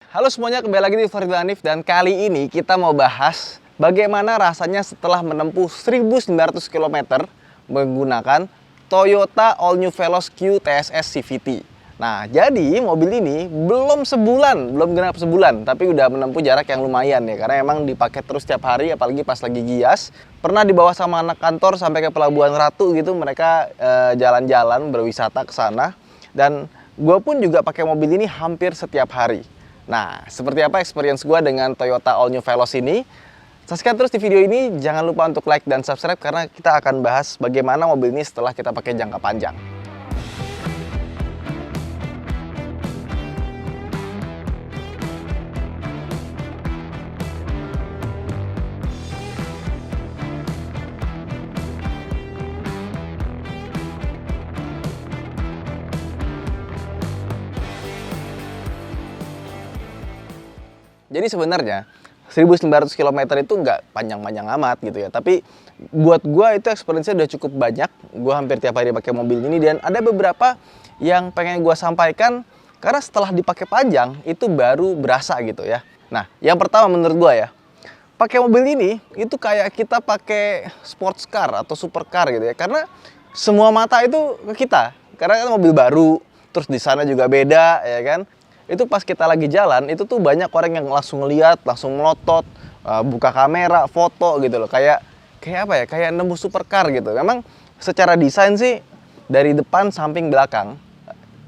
Halo semuanya, kembali lagi di Farid Hanif dan kali ini kita mau bahas bagaimana rasanya setelah menempuh 1900 km menggunakan Toyota All New Veloz Q TSS CVT. Nah, jadi mobil ini belum genap sebulan, tapi udah menempuh jarak yang lumayan ya, karena emang dipakai terus setiap hari, apalagi pas lagi gias. Pernah dibawa sama anak kantor sampai ke Pelabuhan Ratu gitu, mereka jalan-jalan berwisata ke sana. Dan gue pun juga pakai mobil ini hampir setiap hari. Nah, seperti apa experience gue dengan Toyota All New Veloz ini? Saksikan terus di video ini, jangan lupa untuk like dan subscribe karena kita akan bahas bagaimana mobil ini setelah kita pakai jangka panjang. Jadi sebenarnya 1900 km itu nggak panjang-panjang amat gitu ya. Tapi buat gua itu experience-nya udah cukup banyak. Gua hampir tiap hari pakai mobil ini dan ada beberapa yang pengen gua sampaikan karena setelah dipakai panjang itu baru berasa gitu ya. Nah, yang pertama menurut gua ya, pakai mobil ini itu kayak kita pakai sports car atau supercar gitu ya. Karena semua mata itu ke kita. Karena kan mobil baru, terus di sana juga beda ya kan. Itu pas kita lagi jalan, itu tuh banyak orang yang langsung ngeliat, langsung melotot, buka kamera, foto gitu loh. Kayak apa ya, kayak nembus supercar gitu. Memang secara desain sih, dari depan, samping, belakang,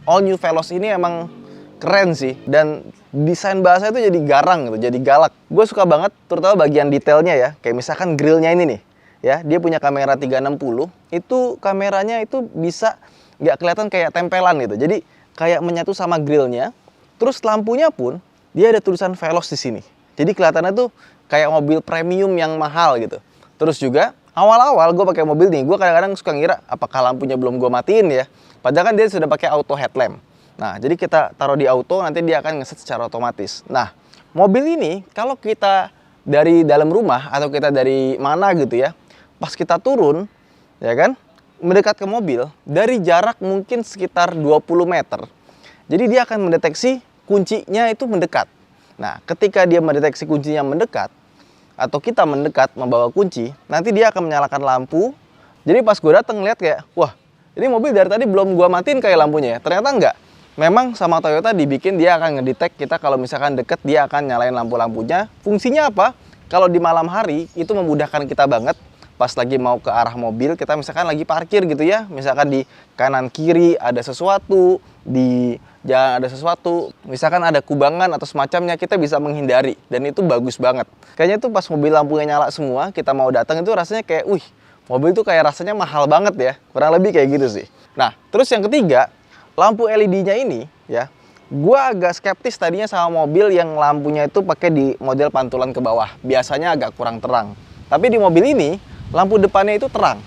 All New Veloz ini emang keren sih. Dan desain bahasa itu jadi garang gitu, jadi galak. Gue suka banget, terutama bagian detailnya ya. Kayak misalkan grillnya ini nih, ya dia punya kamera 360, itu kameranya itu bisa nggak kelihatan kayak tempelan gitu. Jadi kayak menyatu sama grillnya. Terus lampunya pun dia ada tulisan Veloz di sini. Jadi kelihatannya tuh kayak mobil premium yang mahal gitu. Terus juga awal-awal gue pakai mobil nih, gue kadang-kadang suka ngira apakah lampunya belum gue matiin ya. Padahal kan dia sudah pakai auto headlamp. Nah, jadi kita taruh di auto, nanti dia akan ngeset secara otomatis. Nah, mobil ini kalau kita dari dalam rumah atau kita dari mana gitu ya, pas kita turun, ya kan, mendekat ke mobil, dari jarak mungkin sekitar 20 meter. Jadi dia akan mendeteksi kuncinya itu mendekat. Nah, ketika dia mendeteksi kuncinya mendekat, atau kita mendekat membawa kunci, nanti dia akan menyalakan lampu. Jadi pas gue dateng lihat kayak, wah, ini mobil dari tadi belum gue matiin kayak lampunya ya. Ternyata enggak. Memang sama Toyota dibikin dia akan ngedetect kita kalau misalkan deket, dia akan nyalain lampu-lampunya. Fungsinya apa? Kalau di malam hari itu memudahkan kita banget. Pas lagi mau ke arah mobil, kita misalkan lagi parkir gitu ya, misalkan di kanan kiri ada sesuatu, di jalan ada sesuatu, misalkan ada kubangan atau semacamnya, kita bisa menghindari, dan itu bagus banget. Kayaknya tuh pas mobil lampunya nyala semua, kita mau datang itu rasanya kayak, wih, mobil tuh kayak rasanya mahal banget ya, kurang lebih kayak gitu sih. Nah, terus yang ketiga, lampu LED-nya ini ya, gua agak skeptis tadinya sama mobil yang lampunya itu pakai di model pantulan ke bawah, biasanya agak kurang terang. Tapi di mobil ini lampu depannya itu terang.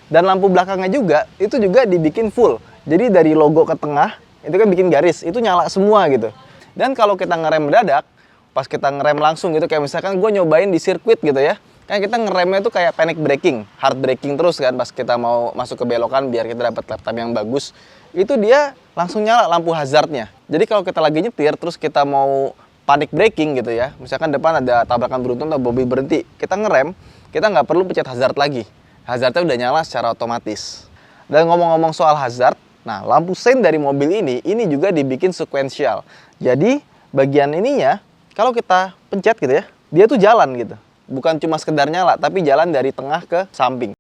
Dan lampu belakangnya juga, itu juga dibikin full. Jadi dari logo ke tengah, itu kan bikin garis, itu nyala semua gitu. Dan kalau kita ngerem mendadak, pas kita ngerem langsung gitu, kayak misalkan gue nyobain di sirkuit gitu ya. Kan kita ngeremnya itu kayak panic braking, hard braking terus kan pas kita mau masuk ke belokan biar kita dapat lap time yang bagus. Itu dia langsung nyala lampu hazardnya. Jadi kalau kita lagi nyetir, terus kita mau panic braking gitu ya. Misalkan depan ada tabrakan beruntun atau mobil berhenti, kita ngerem, kita nggak perlu pencet hazard lagi. Hazardnya udah nyala secara otomatis. Dan ngomong-ngomong soal hazard, nah lampu sein dari mobil ini juga dibikin sequential. Jadi bagian ininya, kalau kita pencet gitu ya, dia tuh jalan gitu. Bukan cuma sekedar nyala, tapi jalan dari tengah ke samping.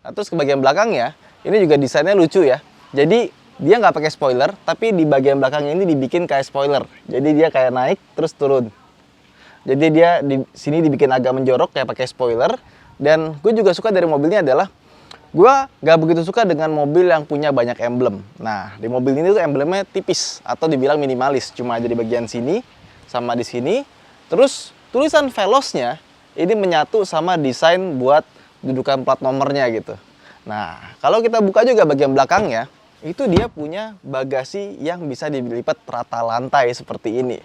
Nah, terus ke bagian belakangnya, ini juga desainnya lucu ya. Jadi dia nggak pakai spoiler, tapi di bagian belakangnya ini dibikin kayak spoiler. Jadi dia kayak naik, terus turun. Jadi dia di sini dibikin agak menjorok kayak pakai spoiler. Dan gue juga suka dari mobilnya adalah gue gak begitu suka dengan mobil yang punya banyak emblem. Nah, di mobil ini tuh emblemnya tipis atau dibilang minimalis, cuma ada di bagian sini sama di sini. Terus tulisan Veloznya ini menyatu sama desain buat dudukan plat nomornya gitu. Nah, kalau kita buka juga bagian belakangnya, itu dia punya bagasi yang bisa dilipat rata lantai seperti ini.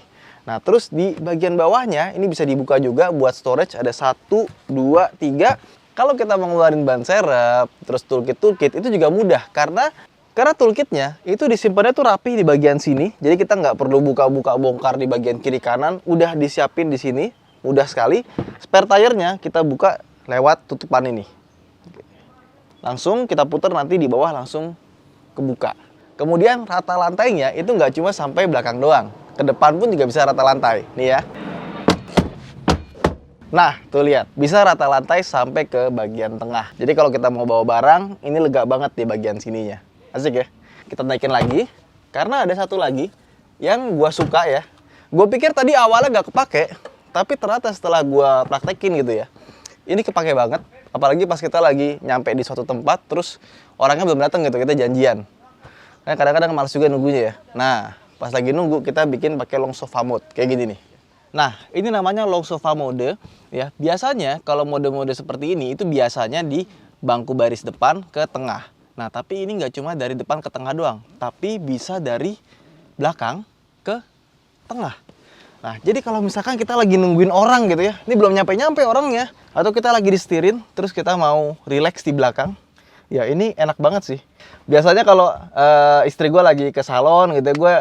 Nah, terus di bagian bawahnya ini bisa dibuka juga buat storage, ada 1, 2, 3. Kalau kita mau ngeluarin ban serep, terus toolkit itu juga mudah karena Karena toolkitnya itu disimpannya tuh rapi di bagian sini. Jadi kita nggak perlu buka-buka bongkar di bagian kiri kanan. Udah disiapin di sini, mudah sekali. Spare tire-nya kita buka lewat tutupan ini. Langsung kita putar, nanti di bawah langsung kebuka. Kemudian rata lantainya itu nggak cuma sampai belakang doang. Ke depan pun juga bisa rata lantai. Nih ya. Nah, tuh lihat. Bisa rata lantai sampai ke bagian tengah. Jadi kalau kita mau bawa barang, ini lega banget di bagian sininya. Asik ya? Kita naikin lagi. Karena ada satu lagi yang gua suka ya. Gue pikir tadi awalnya nggak kepake. Tapi ternyata setelah gua praktekin gitu ya, ini kepake banget. Apalagi pas kita lagi nyampe di suatu tempat, terus orangnya belum datang gitu, kita janjian. Nah, kadang-kadang males juga nunggunya ya. Nah, pas lagi nunggu, kita bikin pakai long sofa mode, kayak gini nih. Nah, ini namanya long sofa mode. Ya, biasanya kalau mode-mode seperti ini, itu biasanya di bangku baris depan ke tengah. Nah, tapi ini nggak cuma dari depan ke tengah doang, tapi bisa dari belakang ke tengah. Nah, jadi kalau misalkan kita lagi nungguin orang gitu ya, ini belum nyampe-nyampe orangnya, atau kita lagi disetirin, terus kita mau relax di belakang, ya ini enak banget sih. Biasanya kalau istri gue lagi ke salon gitu ya, gue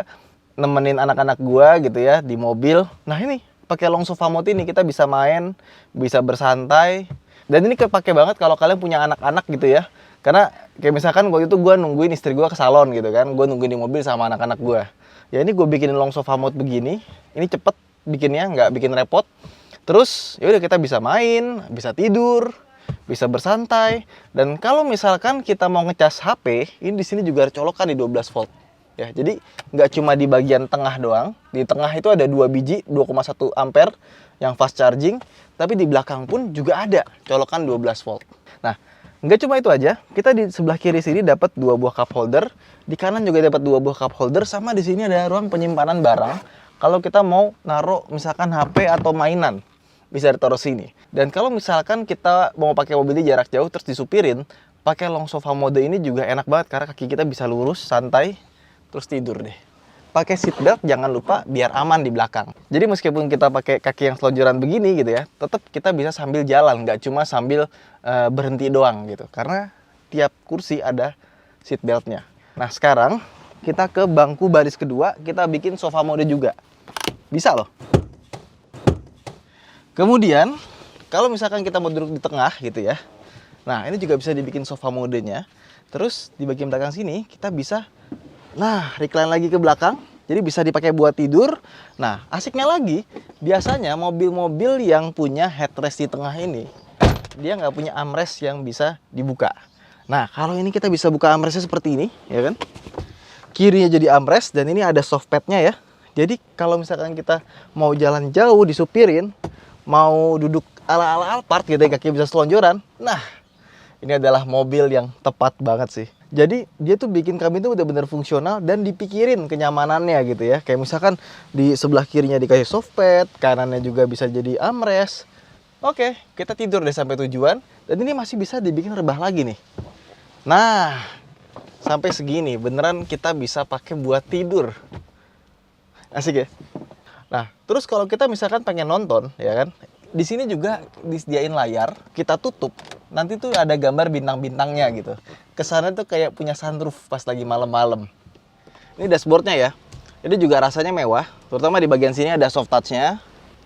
nemenin anak-anak gue gitu ya di mobil. Nah ini pakai long sofa mode ini kita bisa main, bisa bersantai, dan ini kepake banget kalau kalian punya anak-anak gitu ya. Karena kayak misalkan waktu itu gue nungguin istri gue ke salon gitu kan, gue nungguin di mobil sama anak-anak gue. Ya ini gue bikinin long sofa mode begini, ini cepet bikinnya, nggak bikin repot. Terus ya udah kita bisa main, bisa tidur, bisa bersantai. Dan kalau misalkan kita mau ngecas HP, ini di sini juga ada colokan di 12 volt. Ya, jadi nggak cuma di bagian tengah doang. Di tengah itu ada 2 biji 2,1 ampere yang fast charging, tapi di belakang pun juga ada colokan 12 volt. Nah, nggak cuma itu aja, kita di sebelah kiri sini dapat 2 buah cup holder, di kanan juga dapat 2 buah cup holder, sama di sini ada ruang penyimpanan barang. Kalau kita mau naruh misalkan HP atau mainan, bisa ditaruh sini. Dan kalau misalkan kita mau pakai mobil di jarak jauh terus disupirin, pakai long sofa mode ini juga enak banget karena kaki kita bisa lurus, santai, terus tidur deh. Pakai seat belt jangan lupa biar aman di belakang. Jadi meskipun kita pakai kaki yang selonjoran begini gitu ya, tetap kita bisa sambil jalan, nggak cuma sambil berhenti doang gitu. Karena tiap kursi ada seat beltnya. Nah sekarang kita ke bangku baris kedua, kita bikin sofa mode juga. Bisa loh. Kemudian kalau misalkan kita mau duduk di tengah gitu ya, nah ini juga bisa dibikin sofa modenya. Terus di bagian belakang sini kita bisa, nah recline lagi ke belakang, jadi bisa dipakai buat tidur. Nah asiknya lagi, biasanya mobil-mobil yang punya headrest di tengah ini, dia nggak punya armrest yang bisa dibuka. Nah kalau ini kita bisa buka armrestnya seperti ini, ya kan? Kirinya jadi armrest dan ini ada soft padnya ya. Jadi kalau misalkan kita mau jalan jauh disupirin, mau duduk ala-ala Alphard gitu ya, kaki bisa selonjoran. Nah, ini adalah mobil yang tepat banget sih. Jadi dia tuh bikin kabin tuh benar-benar fungsional dan dipikirin kenyamanannya gitu ya. Kayak misalkan di sebelah kirinya dikasih soft pad, kanannya juga bisa jadi armrest. Oke, kita tidur deh sampai tujuan. Dan ini masih bisa dibikin rebah lagi nih. Nah, sampai segini beneran kita bisa pakai buat tidur. Asik ya? Nah, terus kalau kita misalkan pengen nonton, ya kan? Di sini juga disediain layar, kita tutup. Nanti tuh ada gambar bintang-bintangnya gitu. Kesannya tuh kayak punya sunroof pas lagi malam-malam. Ini dashboardnya ya. Ini juga rasanya mewah, terutama di bagian sini ada soft touch-nya.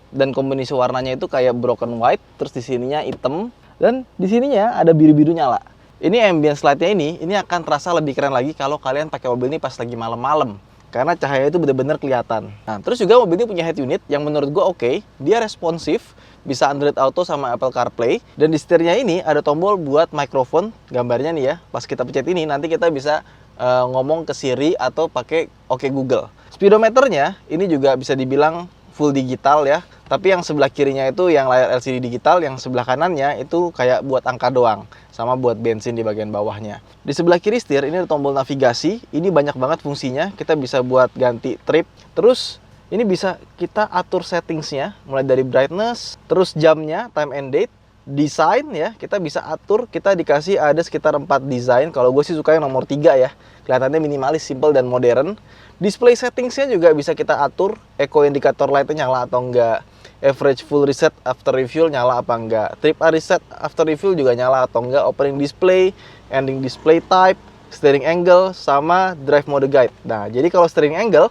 Dan kombinasi warnanya itu kayak broken white, terus di sininya hitam. Dan di sininya ada biru-biru nyala. Ini ambience light-nya ini akan terasa lebih keren lagi kalau kalian pakai mobil ini pas lagi malam-malam. Karena cahaya itu benar-benar kelihatan. Nah, terus juga mobil ini punya head unit yang menurut gue oke. Dia responsif, bisa Android Auto sama Apple CarPlay. Dan di setirnya ini ada tombol buat mikrofon. Gambarnya nih ya, pas kita pencet ini nanti kita bisa ngomong ke Siri atau pakai Oke Google. Speedometernya ini juga bisa dibilang full digital ya. Tapi yang sebelah kirinya itu yang layar LCD digital, yang sebelah kanannya itu kayak buat angka doang. Sama buat bensin di bagian bawahnya. Di sebelah kiri setir ini ada tombol navigasi. Ini banyak banget fungsinya. Kita bisa buat ganti trip. Terus ini bisa kita atur settingsnya. Mulai dari brightness, terus jamnya, time and date, desain ya. Kita bisa atur, kita dikasih ada sekitar 4 desain. Kalau gue sih suka yang nomor 3 ya. Kelihatannya minimalis, simple, dan modern. Display settingsnya juga bisa kita atur. Eco indikator lightnya nyala atau enggak. Average full reset after refuel nyala apa enggak. Trip A reset after refuel juga nyala atau enggak. Opening display, ending display type, steering angle, sama drive mode guide. Nah, jadi kalau steering angle,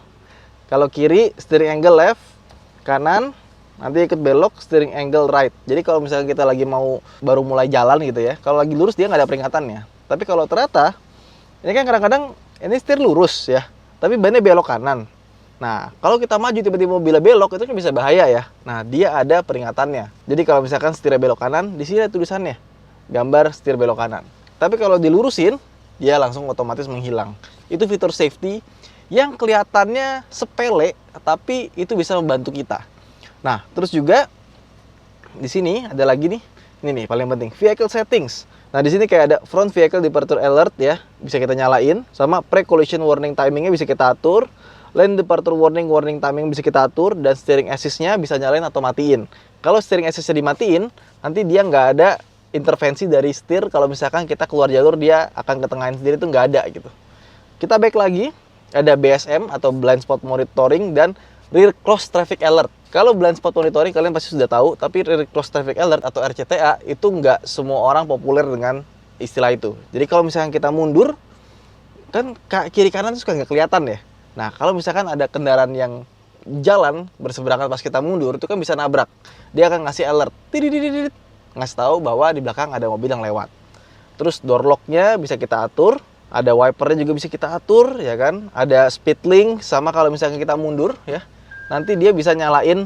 kalau kiri steering angle left, kanan nanti ikut belok steering angle right. Jadi kalau misalnya kita lagi mau baru mulai jalan gitu ya, kalau lagi lurus dia nggak ada peringatannya. Tapi kalau ternyata ini kan kadang-kadang ini setir lurus ya, tapi bannya belok kanan. Nah, kalau kita maju tiba-tiba mobilnya belok, itu kan bisa bahaya ya. Nah, dia ada peringatannya. Jadi kalau misalkan setirnya belok kanan, di sini ada tulisannya, gambar setir belok kanan. Tapi kalau dilurusin, dia langsung otomatis menghilang. Itu fitur safety yang kelihatannya sepele, tapi itu bisa membantu kita. Nah, terus juga di sini ada lagi nih, ini nih paling penting, vehicle settings. Nah, di sini kayak ada front vehicle departure alert ya, bisa kita nyalain, sama pre-collision warning timingnya bisa kita atur. Lane departure warning timing bisa kita atur, dan steering assist-nya bisa nyalain atau matiin. Kalau steering assist-nya dimatiin, nanti dia nggak ada intervensi dari setir. Kalau misalkan kita keluar jalur, dia akan ketengahin sendiri, itu nggak ada gitu. Kita back lagi, ada BSM atau blind spot monitoring dan rear cross traffic alert. Kalau blind spot monitoring kalian pasti sudah tahu, tapi rear cross traffic alert atau RCTA itu nggak semua orang populer dengan istilah itu. Jadi kalau misalkan kita mundur, kan kiri kanan itu suka nggak kelihatan ya. Nah, kalau misalkan ada kendaraan yang jalan berseberangan pas kita mundur, itu kan bisa nabrak. Dia akan ngasih alert, tididididid, ngasih tahu bahwa di belakang ada mobil yang lewat. Terus door lock-nya bisa kita atur, ada wipernya juga bisa kita atur, ya kan? Ada speed link, sama kalau misalkan kita mundur, ya, nanti dia bisa nyalain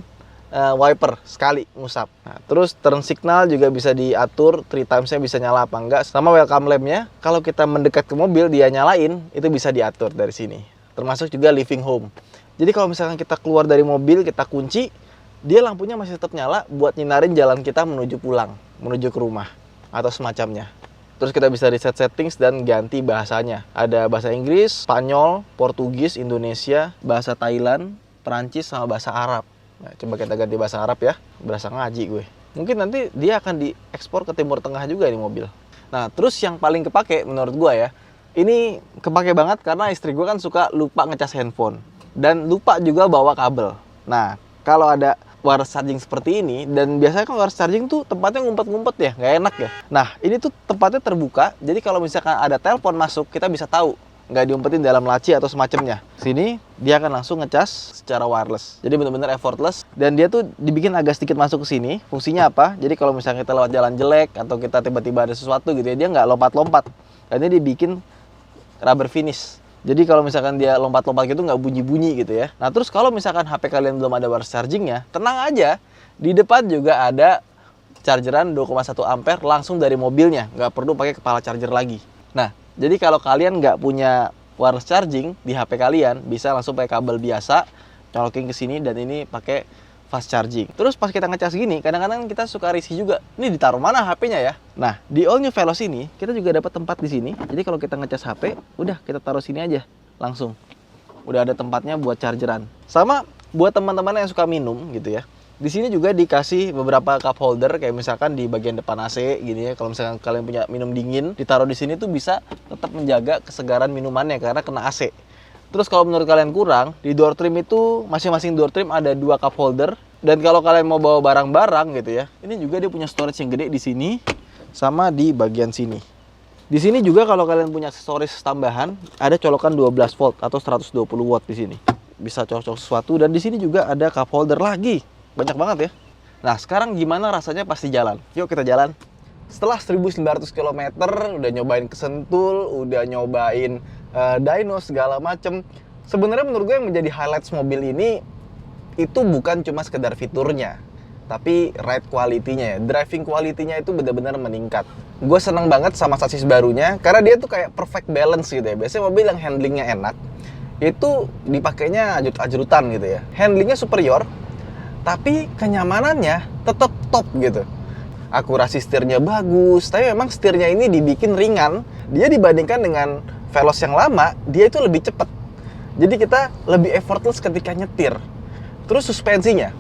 wiper sekali ngusap. Nah, terus turn signal juga bisa diatur, 3 times-nya bisa nyala apa enggak. Sama welcome lamp-nya, kalau kita mendekat ke mobil dia nyalain, itu bisa diatur dari sini. Termasuk juga living home. Jadi kalau misalkan kita keluar dari mobil, kita kunci, dia lampunya masih tetap nyala buat nyinarin jalan kita menuju pulang, menuju ke rumah, atau semacamnya. Terus kita bisa reset settings dan ganti bahasanya. Ada bahasa Inggris, Spanyol, Portugis, Indonesia, bahasa Thailand, Perancis, sama bahasa Arab. Nah, coba kita ganti bahasa Arab ya, berasa ngaji gue. Mungkin nanti dia akan diekspor ke Timur Tengah juga ini mobil. Nah, terus yang paling kepake menurut gue ya, ini kepake banget karena istri gue kan suka lupa ngecas handphone dan lupa juga bawa kabel. Nah, kalau ada wireless charging seperti ini, dan biasanya kan wireless charging tuh tempatnya ngumpet-ngumpet ya, nggak enak ya. Nah, ini tuh tempatnya terbuka, jadi kalau misalkan ada telepon masuk, kita bisa tahu, nggak diumpetin dalam laci atau semacamnya. Sini dia akan langsung ngecas secara wireless, jadi benar-benar effortless. Dan dia tuh dibikin agak sedikit masuk ke sini. Fungsinya apa? Jadi kalau misalnya kita lewat jalan jelek atau kita tiba-tiba ada sesuatu gitu ya, dia nggak lompat-lompat. Dan ini dibikin rubber finish. Jadi kalau misalkan dia lompat-lompat gitu nggak bunyi-bunyi gitu ya. Nah, terus kalau misalkan HP kalian belum ada wireless chargingnya, tenang aja. Di depan juga ada chargeran 2,1 ampere langsung dari mobilnya. Nggak perlu pakai kepala charger lagi. Nah, jadi kalau kalian nggak punya wireless charging di HP kalian, bisa langsung pakai kabel biasa, colokin ke sini, dan ini pakai fast charging. Terus pas kita ngecas gini, kadang-kadang kita suka risih juga. Ini ditaruh mana HP-nya ya? Nah, di All New Veloz ini, kita juga dapat tempat di sini. Jadi kalau kita ngecas HP, udah kita taruh sini aja, langsung. Udah ada tempatnya buat chargeran. Sama buat teman-teman yang suka minum gitu ya. Di sini juga dikasih beberapa cup holder, kayak misalkan di bagian depan AC gini ya. Kalau misalkan kalian punya minum dingin, ditaruh di sini tuh bisa tetap menjaga kesegaran minumannya karena kena AC. Terus kalau menurut kalian kurang, di door trim itu masing-masing door trim ada 2 cup holder. Dan kalau kalian mau bawa barang-barang gitu ya, ini juga dia punya storage yang gede di sini sama di bagian sini. Di sini juga kalau kalian punya aksesoris tambahan, ada colokan 12 volt atau 120 watt di sini. Bisa colok sesuatu, dan di sini juga ada cup holder lagi. Banyak banget ya. Nah, sekarang gimana rasanya pas di jalan? Yuk kita jalan. Setelah 1900 km, udah nyobain ke Sentul, udah nyobain dyno segala macem. Sebenarnya menurut gue yang menjadi highlights mobil ini itu bukan cuma sekedar fiturnya, tapi ride quality-nya ya. Driving quality-nya itu benar-benar meningkat. Gue seneng banget sama sasis barunya karena dia tuh kayak perfect balance gitu ya. Biasanya mobil yang handlingnya enak itu dipakainya ajrut-ajrutan gitu ya. Handlingnya superior, tapi kenyamanannya tetap top gitu. Akurasi setirnya bagus, tapi memang setirnya ini dibikin ringan. Dia dibandingkan dengan Veloz yang lama, dia itu lebih cepat. Jadi kita lebih effortless ketika nyetir. Terus suspensinya,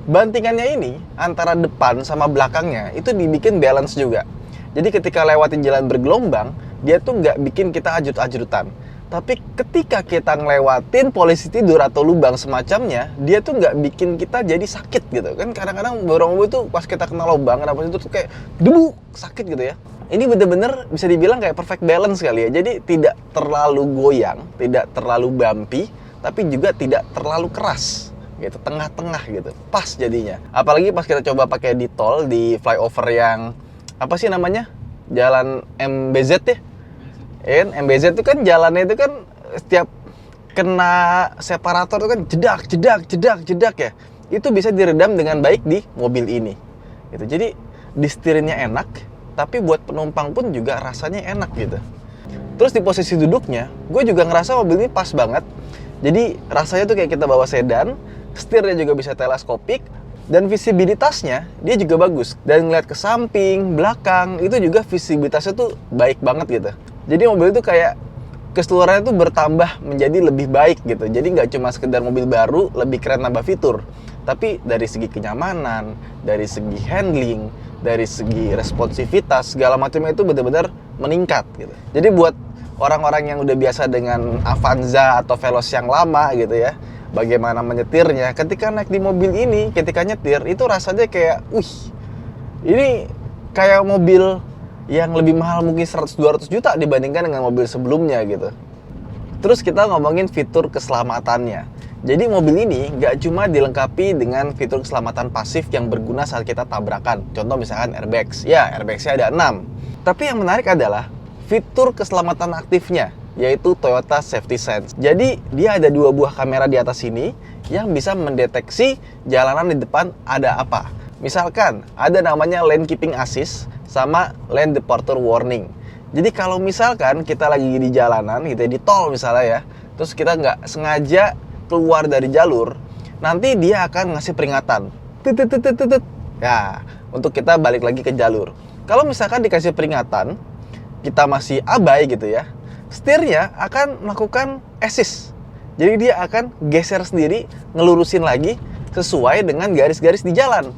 bantingannya ini antara depan sama belakangnya itu dibikin balance juga. Jadi ketika lewatin jalan bergelombang, dia tuh nggak bikin kita ajut-ajutan. Tapi ketika kita ngelewatin polisi tidur atau lubang semacamnya, dia tuh nggak bikin kita jadi sakit gitu kan. Kadang-kadang beberapa mobil tuh pas kita kena lubang, kenapa itu tuh kayak debu sakit gitu ya. Ini bener-bener bisa dibilang kayak perfect balance kali ya. Jadi tidak terlalu goyang, tidak terlalu bumpy, tapi juga tidak terlalu keras gitu, tengah-tengah gitu, pas jadinya. Apalagi pas kita coba pakai di tol, di flyover yang apa sih namanya, jalan MBZ ya. MBZ itu kan jalannya itu kan setiap kena separator itu kan jedak ya. Itu bisa diredam dengan baik di mobil ini. Gitu. Jadi di setirnya enak, tapi buat penumpang pun juga rasanya enak gitu. Terus di posisi duduknya, gue juga ngerasa mobil ini pas banget. Jadi rasanya tuh kayak kita bawa sedan, setirnya juga bisa teleskopik, dan visibilitasnya dia juga bagus. Dan ngeliat ke samping, belakang, itu juga visibilitasnya tuh baik banget gitu. Jadi mobil itu kayak keseluruhannya tuh bertambah menjadi lebih baik gitu. Jadi nggak cuma sekedar mobil baru, lebih keren nambah fitur. Tapi dari segi kenyamanan, dari segi handling, dari segi responsivitas, segala macamnya itu benar-benar meningkat gitu. Jadi buat orang-orang yang udah biasa dengan Avanza atau Veloz yang lama gitu ya, bagaimana menyetirnya, ketika naik di mobil ini, ketika nyetir, itu rasanya kayak, ini kayak mobil yang lebih mahal mungkin 100-200 juta dibandingkan dengan mobil sebelumnya gitu. Terus kita ngomongin fitur keselamatannya. Jadi mobil ini nggak cuma dilengkapi dengan fitur keselamatan pasif yang berguna saat kita tabrakan. Contoh misalkan airbags. Ya, airbagsnya ada 6. Tapi yang menarik adalah fitur keselamatan aktifnya, yaitu Toyota Safety Sense. Jadi dia ada 2 buah kamera di atas sini yang bisa mendeteksi jalanan di depan ada apa. Misalkan ada namanya lane keeping assist sama lane departure warning. Jadi kalau misalkan kita lagi di jalanan gitu, di tol misalnya ya, terus kita nggak sengaja keluar dari jalur, nanti dia akan ngasih peringatan. Ya, untuk kita balik lagi ke jalur. Kalau misalkan dikasih peringatan, kita masih abai gitu ya, setirnya akan melakukan assist. Jadi dia akan geser sendiri, ngelurusin lagi sesuai dengan garis-garis di jalan.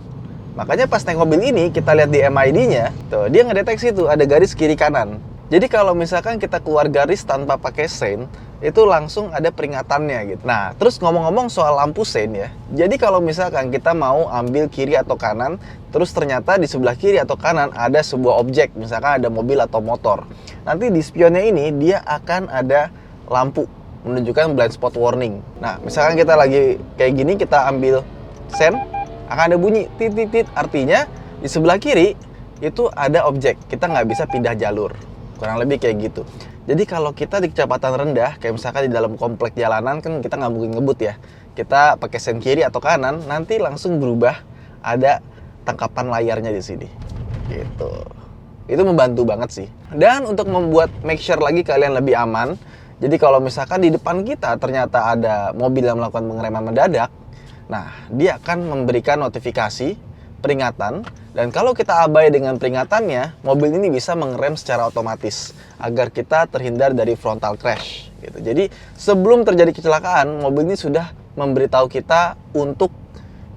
Makanya pas naik mobil ini, kita lihat di MID-nya, tuh dia ngedeteksi tuh ada garis kiri kanan. Jadi kalau misalkan kita keluar garis tanpa pakai sein, itu langsung ada peringatannya gitu. Nah, terus ngomong-ngomong soal lampu sein ya. Jadi kalau misalkan kita mau ambil kiri atau kanan, terus ternyata di sebelah kiri atau kanan ada sebuah objek, misalkan ada mobil atau motor. Nanti di spionnya ini dia akan ada lampu menunjukkan blind spot warning. Nah, misalkan kita lagi kayak gini, kita ambil sein, akan ada bunyi tit, artinya di sebelah kiri itu ada objek, kita nggak bisa pindah jalur, kurang lebih kayak gitu. Jadi kalau kita di kecepatan rendah, kayak misalkan di dalam komplek jalanan kan kita nggak mungkin ngebut ya, kita pakai sen kiri atau kanan, nanti langsung berubah ada tangkapan layarnya di sini, gitu. Itu membantu banget sih. Dan untuk membuat make sure lagi kalian lebih aman, jadi kalau misalkan di depan kita ternyata ada mobil yang melakukan pengereman mendadak, nah, dia akan memberikan notifikasi, peringatan, dan kalau kita abai dengan peringatannya, mobil ini bisa mengerem secara otomatis agar kita terhindar dari frontal crash. Gitu. Jadi sebelum terjadi kecelakaan, mobil ini sudah memberitahu kita untuk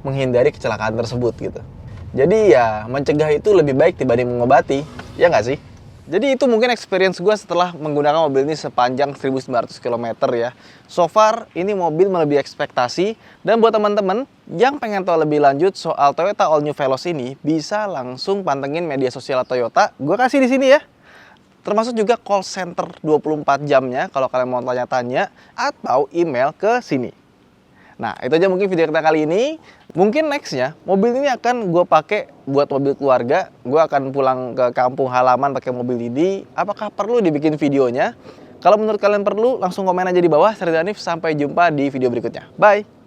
menghindari kecelakaan tersebut. Gitu. Jadi ya mencegah itu lebih baik dibanding mengobati, ya nggak sih? Jadi itu mungkin experience gue setelah menggunakan mobil ini sepanjang 1.900 km ya. So far, ini mobil melebihi ekspektasi. Dan buat teman-teman yang pengen tahu lebih lanjut soal Toyota All New Veloz ini, bisa langsung pantengin media sosial Toyota. Gue kasih di sini ya. Termasuk juga call center 24 jamnya kalau kalian mau tanya-tanya. Atau email ke sini. Nah, itu aja mungkin video kita kali ini. Mungkin nextnya, mobil ini akan gue pakai buat mobil keluarga. Gue akan pulang ke kampung halaman pakai mobil ini. Apakah perlu dibikin videonya? Kalau menurut kalian perlu, langsung komen aja di bawah. Saya Danif, sampai jumpa di video berikutnya. Bye!